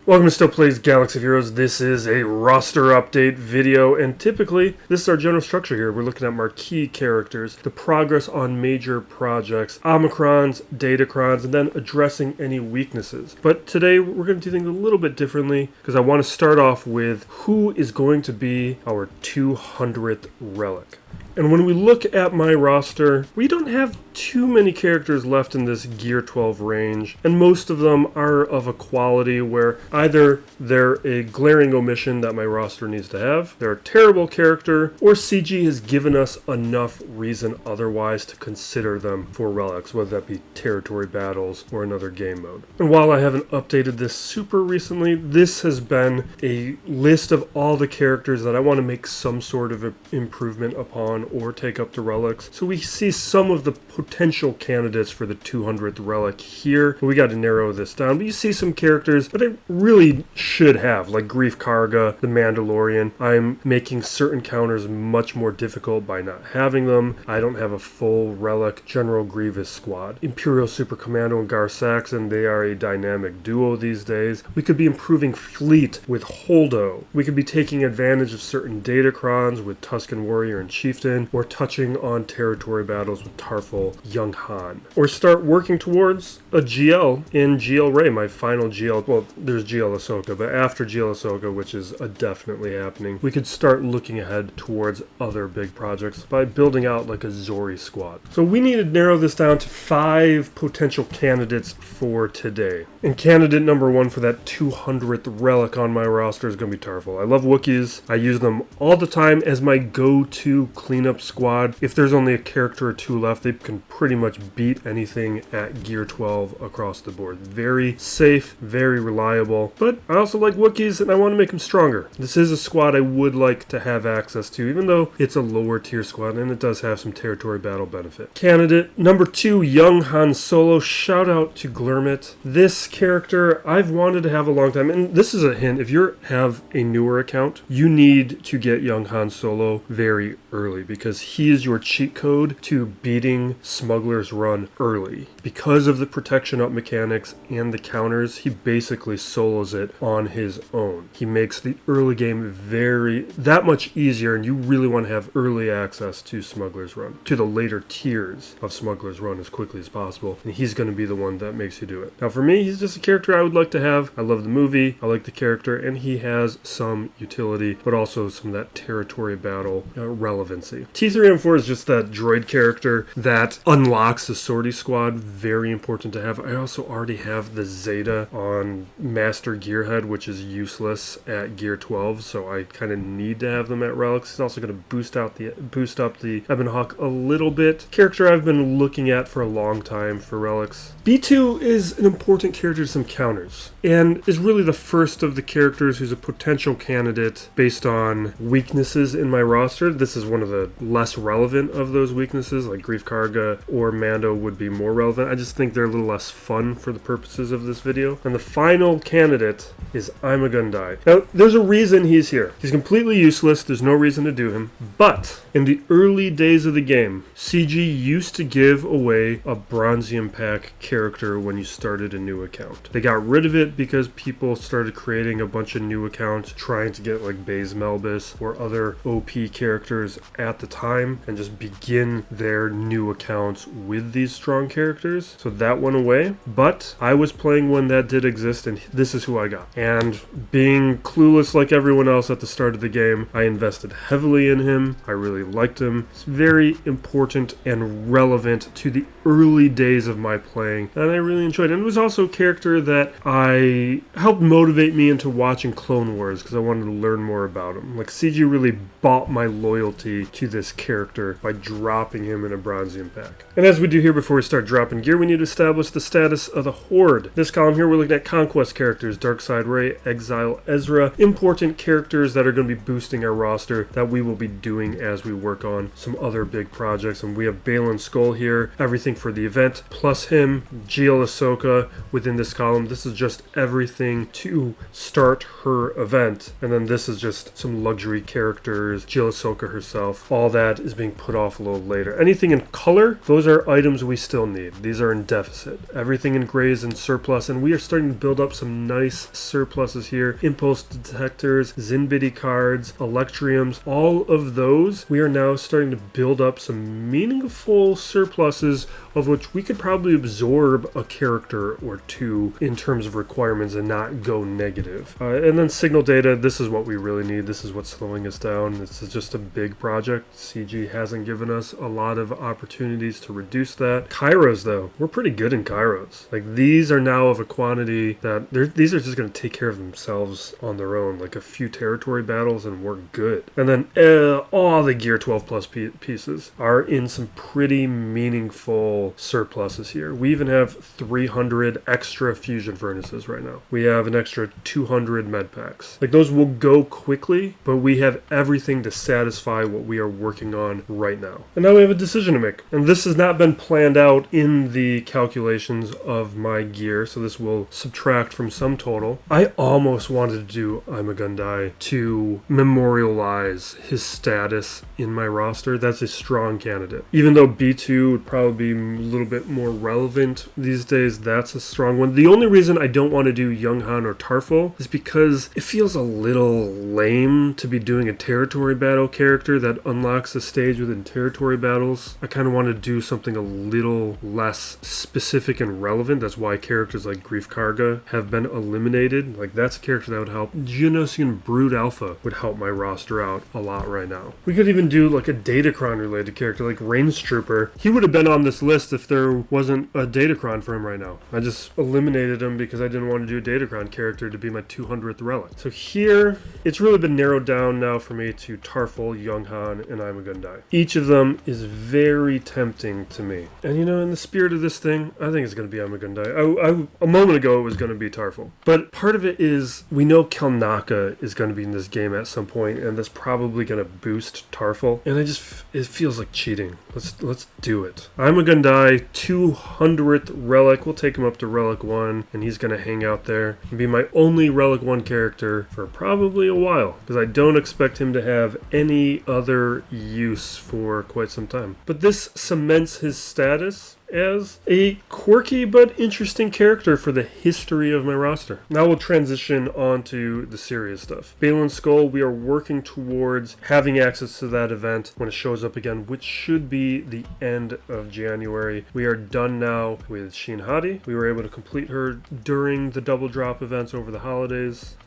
Welcome to Still Plays Galaxy of Heroes. This is a roster update video, and typically, this is our general structure here. We're looking at marquee characters, the progress on major projects, Omicrons, Datacrons, and then addressing any weaknesses. But today, we're going to do things a little bit differently, because I want to start off with who is going to be our 200th relic. And when we look at my roster, we don't have too many characters left in this Gear 12 range, and most of them are of a quality where either they're a glaring omission that my roster needs to have, they're a terrible character, or CG has given us enough reason otherwise to consider them for relics, whether that be territory battles or another game mode. And while I haven't updated this super recently, this has been a list of all the characters that I want to make some sort of improvement upon or take up to relics. So we see some of the potential candidates for the 200th relic here. We got to narrow this down, but you see some characters that I really should have, like Grief Karga, the Mandalorian. I'm making certain counters much more difficult by not having them. I don't have a full relic General Grievous squad. Imperial Super Commando and Gar Saxon, they are a dynamic duo these days. We could be improving fleet with Holdo. We could be taking advantage of certain Datacrons with Tusken Warrior and Chieftain, or touching on territory battles with Tarful, Young Han. Or start working towards a GL in GL Rey, my final GL. Well, there's GL Ahsoka, but after GL Ahsoka, which is definitely happening, we could start looking ahead towards other big projects by building out like a Zori squad. So we need to narrow this down to 5 potential candidates for today. And candidate number 1 for that 200th relic on my roster is going to be Tarful. I love Wookiees. I use them all the time as my go-to cleanup squad. If there's only a character or 2 left, they can pretty much beat anything at Gear 12 across the board. Very safe, very reliable, but I also like Wookiees and I want to make them stronger. This is a squad I would like to have access to, even though it's a lower tier squad and it does have some territory battle benefit. Candidate number 2, Young Han Solo. Shout out to Glurmit. This character I've wanted to have a long time, and this is a hint. If you have a newer account, you need to get Young Han Solo very early, because he is your cheat code to beating Smuggler's Run early. Because of the protection up mechanics and the counters, he basically solos it on his own. He makes the early game that much easier, and you really want to have early access to Smuggler's Run, to the later tiers of Smuggler's Run as quickly as possible, and he's going to be the one that makes you do it. Now for me, he's just a character I would like to have. I love the movie, I like the character, and he has some utility, but also some of that territory battle relevancy. T3M4 is just that droid character that unlocks the sortie squad. Very important to have. I also already have the Zeta on Master Gearhead, which is useless at Gear 12, so I kind of need to have them at relics. It's also going to boost up the Ebon Hawk a little bit. Character I've been looking at for a long time for relics. B2 is an important character to some counters, and is really the first of the characters who's a potential candidate based on weaknesses in my roster. This is one of the less relevant of those weaknesses, like Grief Karga or Mando would be more relevant. I just think they're a little less fun for the purposes of this video. And the final candidate is I'm a Gundai. Now, there's a reason he's here. He's completely useless. There's no reason to do him. But in the early days of the game, CG used to give away a Bronzium Pack character when you started a new account. They got rid of it because people started creating a bunch of new accounts trying to get like Baze Melbis or other OP characters at the time and just begin their new accounts with these strong characters. So that went away, but I was playing when that did exist, and this is who I got. And being clueless like everyone else at the start of the game, I invested heavily in him. I really liked him. It's very important and relevant to the early days of my playing, and I really enjoyed it. And it was also a character that I helped motivate me into watching Clone Wars because I wanted to learn more about him. Like, CG really bought my loyalty to this character by dropping him in a Bronzium Pack. And as we do here before we start dropping gear, we need to establish the status of the Hoard. This column here, we're looking at Conquest characters, Darkside Rey, Exile Ezra, important characters that are going to be boosting our roster that we will be doing as we work on some other big projects. And we have Balin Skull here, everything for the event, plus him, GL Ahsoka within this column. This is just everything to start her event. And then this is just some luxury characters, GL Ahsoka herself. All that is being put off a little later. Anything in color here, those are items we still need. These are in deficit. Everything in gray is in surplus, and we are starting to build up some nice surpluses here. Impulse detectors, Zinbidi cards, Electriums, all of those, we are now starting to build up some meaningful surpluses of which we could probably absorb a character or two in terms of requirements and not go negative. And then signal data, this is what we really need. This is what's slowing us down. This is just a big project. CG hasn't given us a lot of opportunities to reduce that. Kairos though, we're pretty good in Kairos. Like these are now of a quantity that these are just going to take care of themselves on their own. Like a few territory battles and we're good. And then all the Gear 12 plus pieces are in some pretty meaningful surpluses here. We even have 300 extra fusion furnaces right now. We have an extra 200 med packs. Like those will go quickly, but we have everything to satisfy what we are working on right now. And now we have a decision to make. And this has not been planned out in the calculations of my gear, so this will subtract from some total. I almost wanted to do I'm a Gundai to memorialize his status in my roster. That's a strong candidate. Even though B2 would probably be a little bit more relevant these days, that's a strong one. The only reason I don't want to do Younghan or Tarful is because it feels a little lame to be doing a territory battle character that unlocks a stage within territory battles. I kind of want to do something a little less specific and relevant. That's why characters like Grief Karga have been eliminated. Like that's a character that would help. Geonosian Brood Alpha would help my roster out a lot right now. We could even do like a Datacron related character like Range Trooper. He would have been on this list if there wasn't a Datacron for him right now. I just eliminated him because I didn't want to do a Datacron character to be my 200th relic. So here, it's really been narrowed down now for me to Tarful, Younghan, and I'm a Gundai. Each of them is very tempting to me. And you know, in the spirit of this thing, I think it's going to be I'm a Gundai. A moment ago, it was going to be Tarful. But part of it is, we know Kelnaka is going to be in this game at some point, and that's probably going to boost Tarful. And it feels like cheating. Let's do it. I'm a Gundai, 200th relic. We'll take him up to relic 1, and he's going to hang out there and be my only relic 1 character for probably a while, because I don't expect him to have any other use for quite some time. But this cements his status as a quirky but interesting character for the history of my roster. Now we'll transition on to the serious stuff. Balin Skull, we are working towards having access to that event when it shows up again, which should be the end of January. We are done now with Shin Hati. We were able to complete her during the double drop events over the holidays.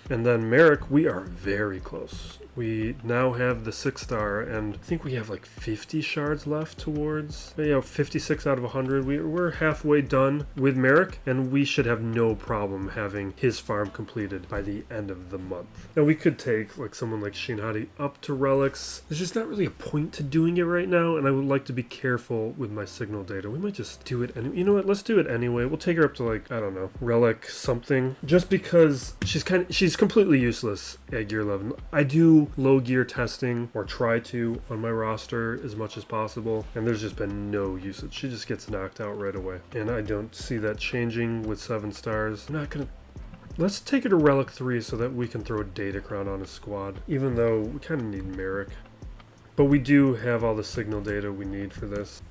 And then Merrick, we are very close. We now have the 6-star, and I think we have like 50 shards left towards, 56 out of 100. We're halfway done with Merrick, and we should have no problem having his farm completed by the end of the month. Now we could take like someone like Shin Hati up to relics. There's just not really a point to doing it right now, and I would like to be careful with my signal data. We might just do it, and you know what? Let's do it anyway. We'll take her up to like, I don't know, relic something, just because she's completely useless at gear 11. I do low gear testing, or try to, on my roster as much as possible, and there's just been no usage. She just gets knocked out right away, and I don't see that changing with 7 stars. I'm not gonna. Let's take her to relic 3 so that we can throw a Datacron on a squad, even though we kind of need Merrick. But we do have all the signal data we need for this.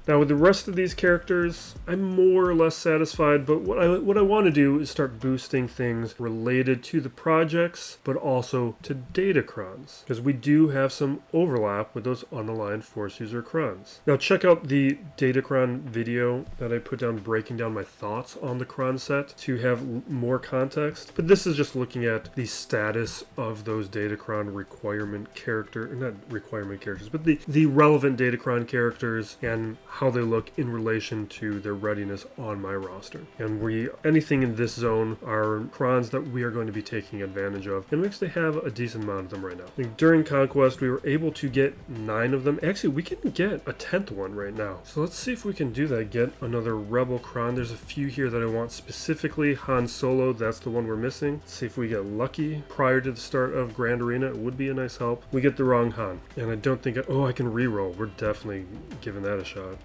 Now with the rest of these characters, I'm more or less satisfied, but what I want to do is start boosting things related to the projects, but also to Datacrons, because we do have some overlap with those unaligned Force User Crons. Now check out the Datacron video that I put down breaking down my thoughts on the Cron set to have more context, but this is just looking at the status of those Datacron requirement not requirement characters, but the relevant Datacron characters and how they look in relation to their readiness on my roster. And anything in this zone are crons that we are going to be taking advantage of, and we actually have a decent amount of them right now. Like during Conquest, we were able to get 9 of them. Actually, we can get a 10th one right now. So let's see if we can do that, get another Rebel Cron. There's a few here that I want specifically. Han Solo, that's the one we're missing. Let's see if we get lucky prior to the start of Grand Arena. It would be a nice help. We get the wrong Han, and I don't think I can reroll. We're definitely giving that a shot.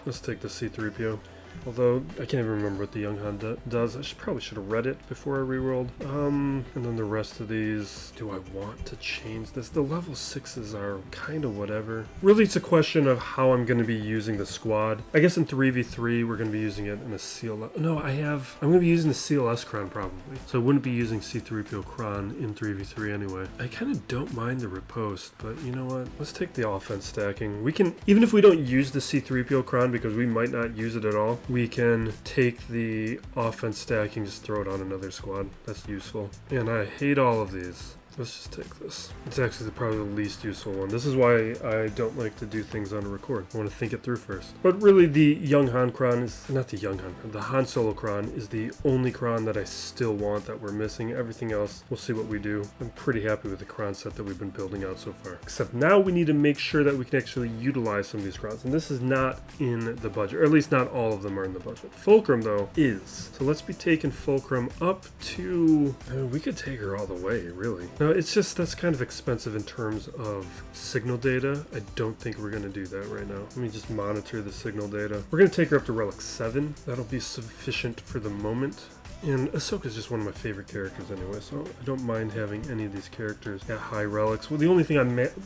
Let's take the C-3PO. Although, I can't even remember what the Young Han does. I probably should have read it before I rerolled. And then the rest of these, do I want to change this? The level 6s are kind of whatever. Really, it's a question of how I'm going to be using the squad. I guess in 3v3, we're going to be using it in a CLS. No, I'm going to be using the CLS Kron probably. So I wouldn't be using C3PO Kron in 3v3 anyway. I kind of don't mind the riposte, but you know what? Let's take the offense stacking. We can, even if we don't use the C3PO Kron because we might not use it at all, we can take the offense stacking, just throw it on another squad. That's useful. And I hate all of these. Let's just take this. It's actually probably the least useful one. This is why I don't like to do things on a record. I want to think it through first. But really, the Young Han Kron is, not the Young Han Kron, the Han Solo Kron is the only Kron that I still want that we're missing. Everything else, we'll see what we do. I'm pretty happy with the Kron set that we've been building out so far. Except now we need to make sure that we can actually utilize some of these Krons. And this is not in the budget, or at least not all of them are in the budget. Fulcrum, though, is. So let's be taking Fulcrum up to, we could take her all the way, really. No, it's just, that's kind of expensive in terms of signal data. I don't think we're going to do that right now. Let me just monitor the signal data. We're going to take her up to Relic 7. That'll be sufficient for the moment. And Ahsoka is just one of my favorite characters anyway, so I don't mind having any of these characters at high relics. Well, the only thing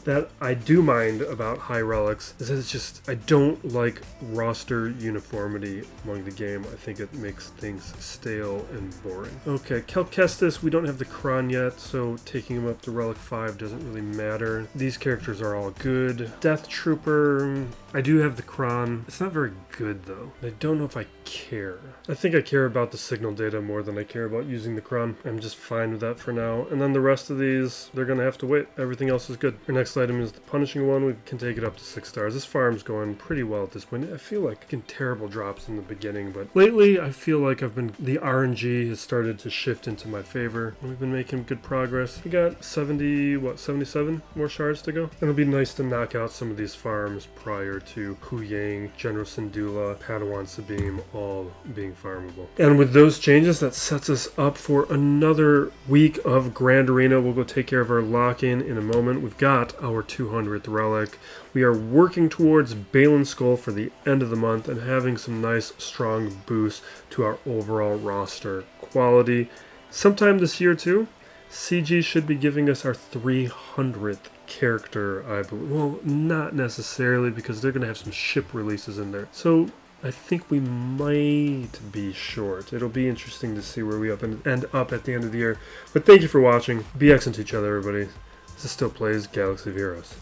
that I do mind about high relics is that it's just, I don't like roster uniformity among the game. I think it makes things stale and boring. Okay, Cal Kestis, we don't have the Kron yet, so taking him up to Relic 5 doesn't really matter. These characters are all good. Death Trooper, I do have the Kron. It's not very good, though. I don't know if I care. I think I care about the signal data more than I care about using the Kron. I'm just fine with that for now. And then the rest of these, they're going to have to wait. Everything else is good. Our next item is the Punishing one. We can take it up to 6 stars. This farm's going pretty well at this point. I feel like getting terrible drops in the beginning, but lately I feel like the RNG has started to shift into my favor. We've been making good progress. We got 77 more shards to go. It'll be nice to knock out some of these farms prior to Hu Yang, General Syndulla, Padawan Sabine all being farmable. And with those changes, that sets us up for another week of Grand Arena. We'll go take care of our lock-in in a moment. We've got our 200th relic. We are working towards Balin Skull for the end of the month and having some nice strong boosts to our overall roster quality. Sometime this year too, CG should be giving us our 300th character, I believe. Well, not necessarily, because they're going to have some ship releases in there. So I think we might be short. It'll be interesting to see where we end up at the end of the year. But thank you for watching. Be excellent to each other, everybody. This is Still Plays Galaxy of Heroes.